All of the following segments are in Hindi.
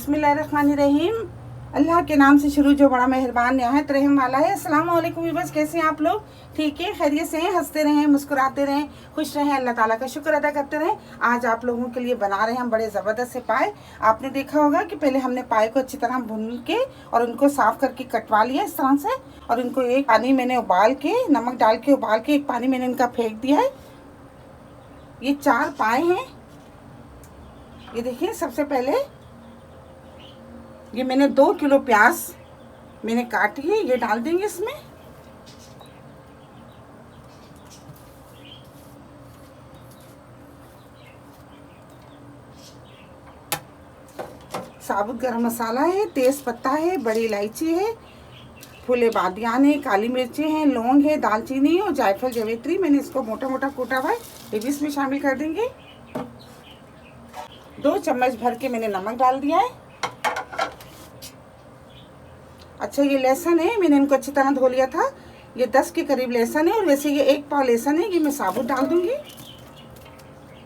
बिस्मिल्लाहिर्रहमानिर्रहीम। अल्लाह के नाम से शुरू जो बड़ा मेहरबान निहायत रहम वाला है। अस्सलाम वालेकुम व्यूअर्स, कैसे हैं आप लोग? ठीक है, खैरियत से हैं? हंसते रहें, मुस्कुराते रहें, खुश रहें, अल्लाह ताला का शुक्र अदा करते रहें। आज आप लोगों के लिए बना रहे हैं हम बड़े ज़बरदस्त से पाए। आपने देखा होगा कि पहले हमने पाए को अच्छी तरह भून के और उनको साफ़ करके कटवा लिया इस तरह से, और इनको एक पानी मैंने उबाल के, नमक डाल के उबाल के एक पानी मैंने इनका फेंक दिया है। ये 4 पाए हैं। ये देखिए, सबसे पहले ये मैंने 2 किलो प्याज मैंने काटी है, ये डाल देंगे इसमें। साबुत गरम मसाला है, तेज पत्ता है, बड़ी इलायची है, फूले बादियान है, काली मिर्ची हैं, लौंग है, दालचीनी और जायफल जवेत्री मैंने इसको मोटा मोटा कूटा हुआ है, ये भी इसमें शामिल कर देंगे। 2 चम्मच भर के मैंने नमक डाल दिया है। अच्छा, ये लहसुन है, मैंने इनको अच्छी तरह धो लिया था। ये 10 के करीब लहसुन है, और वैसे ये 1 पाव लहसुन है, ये मैं साबुत डाल दूंगी।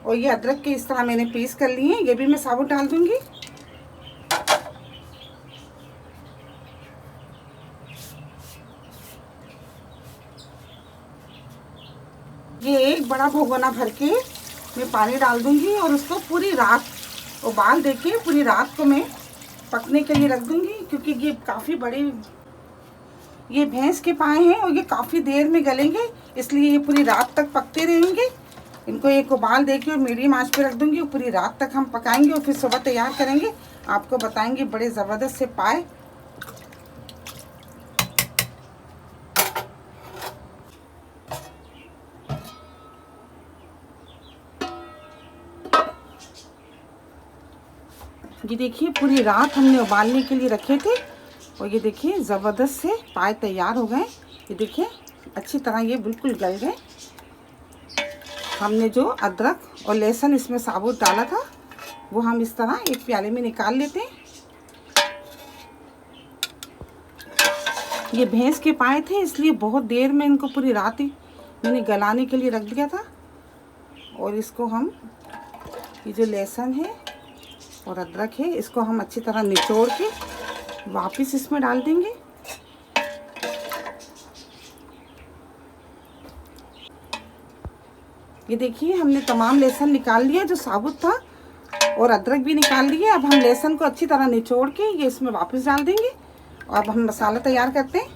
और ये अदरक के इस तरह मैंने पीस कर लिए हैं, ये भी मैं साबुत डाल दूंगी। ये एक बड़ा भगोना भर के मैं पानी डाल दूंगी और उसको पूरी रात उबाल देके पूरी रात को मैं पकने के लिए रख दूंगी, क्योंकि ये काफ़ी बड़े, ये भैंस के पाए हैं और ये काफ़ी देर में गलेंगे, इसलिए ये पूरी रात तक पकते रहेंगे। इनको एक उबाल देके और मीडियम आंच पे रख दूंगी, और पूरी रात तक हम पकाएंगे और फिर सुबह तैयार करेंगे, आपको बताएंगे बड़े ज़बरदस्त से पाए। ये देखिए, पूरी रात हमने उबालने के लिए रखे थे, और ये देखिए ज़बरदस्त से पाए तैयार हो गए। ये देखिए अच्छी तरह ये बिल्कुल गल गए। हमने जो अदरक और लहसुन इसमें साबुत डाला था वो हम इस तरह एक प्याले में निकाल लेते हैं। ये भैंस के पाए थे, इसलिए बहुत देर में इनको पूरी रात ही मैंने गलाने के लिए रख दिया था। और इसको हम, ये जो लहसुन है और अदरक है, इसको हम अच्छी तरह निचोड़ के वापस इसमें डाल देंगे। ये देखिए, हमने तमाम लहसुन निकाल लिया जो साबुत था, और अदरक भी निकाल लिया। अब हम लहसुन को अच्छी तरह निचोड़ के ये इसमें वापस डाल देंगे, और अब हम मसाला तैयार करते हैं।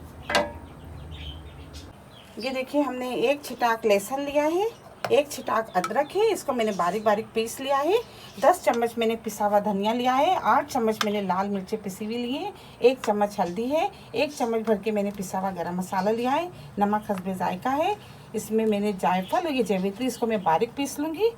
ये देखिए, हमने 1 छिटाक लहसुन लिया है, 1 छिटाक अदरक है, इसको मैंने बारीक बारीक पीस लिया है। 10 चम्मच मैंने पिसा हुआ धनिया लिया है, 8 चम्मच मैंने लाल मिर्चें पिसी हुई ली है, 1 चम्मच हल्दी है, 1 चम्मच भर के मैंने पिसा हुआ गरम मसाला लिया है, नमक हस्बे जायका है। इसमें मैंने जायफल और ये जवेत्री, इसको मैं बारीक पीस लूँगी।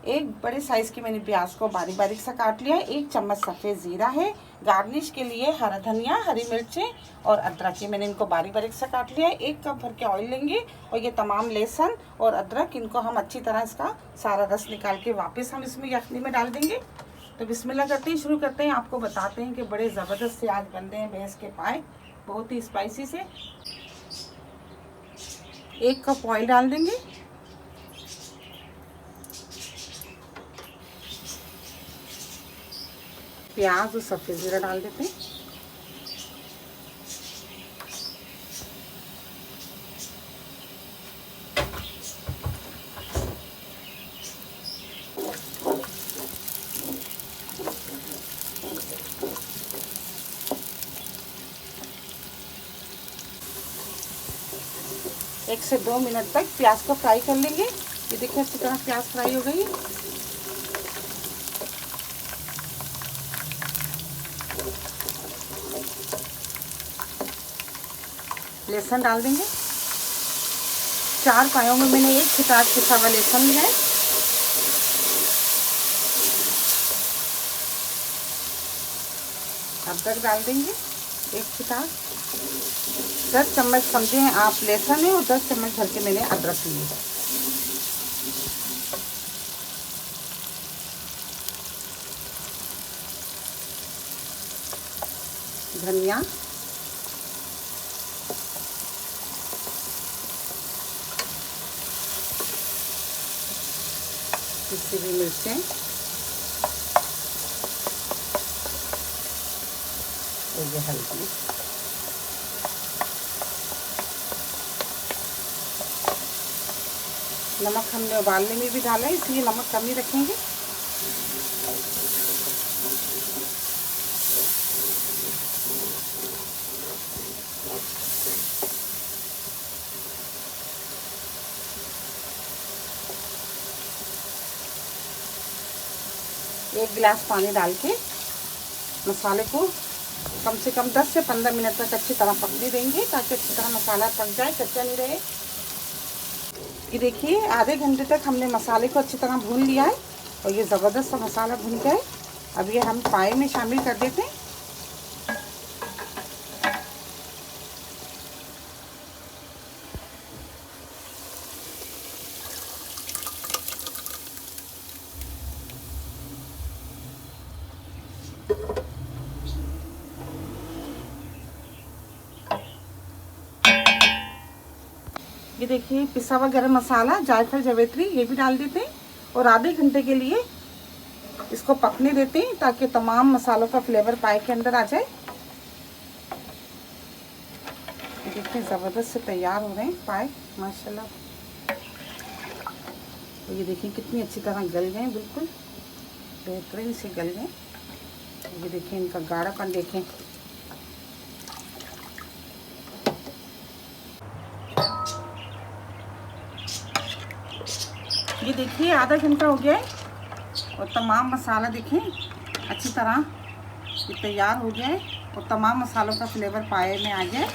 एक बड़े साइज़ की मैंने प्याज को बारीक बारीक सा काट लिया है। 1 चम्मच सफ़ेद ज़ीरा है। गार्निश के लिए हरा धनिया, हरी मिर्चें और अदरक, ये मैंने इनको बारीक बारीक सा काट लिया है। 1 कप भर के ऑयल लेंगे, और ये तमाम लहसुन और अदरक, इनको हम अच्छी तरह इसका सारा रस निकाल के वापस हम इसमें यखनी में डाल देंगे। तो बिस्मिल्लाह करते हैं, शुरू करते हैं। आपको बताते हैं कि बड़े ज़बरदस्त से आज बन रहे हैं भैंस के पाए, बहुत ही स्पाइसी से। 1 कप ऑयल डाल देंगे। प्याज और सफ़ेद ज़ीरा डाल देते हैं। एक से 2 मिनट तक प्याज को फ्राई कर लेंगे। ये देखिए, अच्छी तरह प्याज फ्राई हो गई। लहसुन डाल देंगे। 4 पायों में मैंने 1 छिटाक पिसा हुआ लहसुन लिया है। अदरक डाल देंगे 1 छिटाक। 10 चम्मच समझे हैं आप लहसुन है, और 10 चम्मच भर के मैंने अदरक लिए। धनिया, पिसी हुई मिर्चें, और ये हल्दी, नमक हमने उबालने में भी डाला है इसलिए नमक कम ही रखेंगे। एक गिलास पानी डाल के मसाले को कम से कम 10 से 15 मिनट तक अच्छी तरह पकने देंगे ताकि अच्छी तरह मसाला पक जाए, कच्चा नहीं रहे। ये देखिए आधे घंटे तक हमने मसाले को अच्छी तरह भून लिया है और ये ज़बरदस्त सा मसाला भून गया है। अब ये हम पाए में शामिल कर देते हैं। ये देखिए पिसा हुआ गरम मसाला, जायफल, जावित्री ये भी डाल देते हैं और आधे घंटे के लिए इसको पकने देते हैं ताकि तमाम मसालों का फ्लेवर पाए के अंदर आ जाए। देखिए ज़बरदस्त से तैयार हो रहे हैं पाए माशाल्लाह। तो ये देखिए कितनी अच्छी तरह गल गए, बिल्कुल बेहतरीन से गल गए। ये देखिए इनका गाढ़ापन देखें। ये देखिए आधा घंटा हो गया है और तमाम मसाला देखें अच्छी तरह ये तैयार हो गया है और तमाम मसालों का फ्लेवर पाए में आ गया है।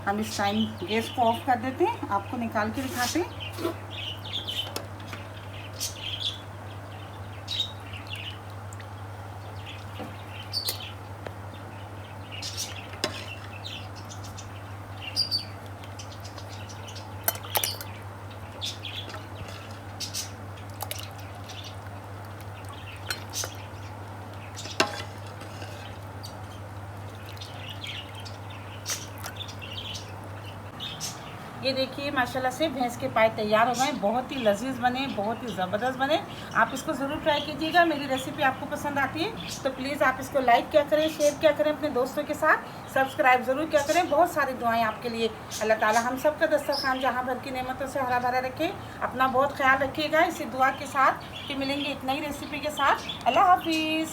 हम इस टाइम गैस को ऑफ कर देते हैं, आपको निकाल के दिखाते हैं। ये देखिए माशाल्लाह से भैंस के पाए तैयार हो गए, बहुत ही लजीज बने, बहुत ही ज़बरदस्त बने। आप इसको ज़रूर ट्राई कीजिएगा। मेरी रेसिपी आपको पसंद आती है तो प्लीज़ आप इसको लाइक क्या करें, शेयर क्या करें अपने दोस्तों के साथ, सब्सक्राइब ज़रूर क्या करें। बहुत सारी दुआएं आपके लिए। अल्लाह ताला हम सब का दस्तरखान जहाँ भर की नेमतों से हरा भरा रखे। अपना बहुत ख्याल रखिएगा इसी दुआ के साथ कि मिलेंगे एक नई रेसिपी के साथ। अल्लाह हाफिज़।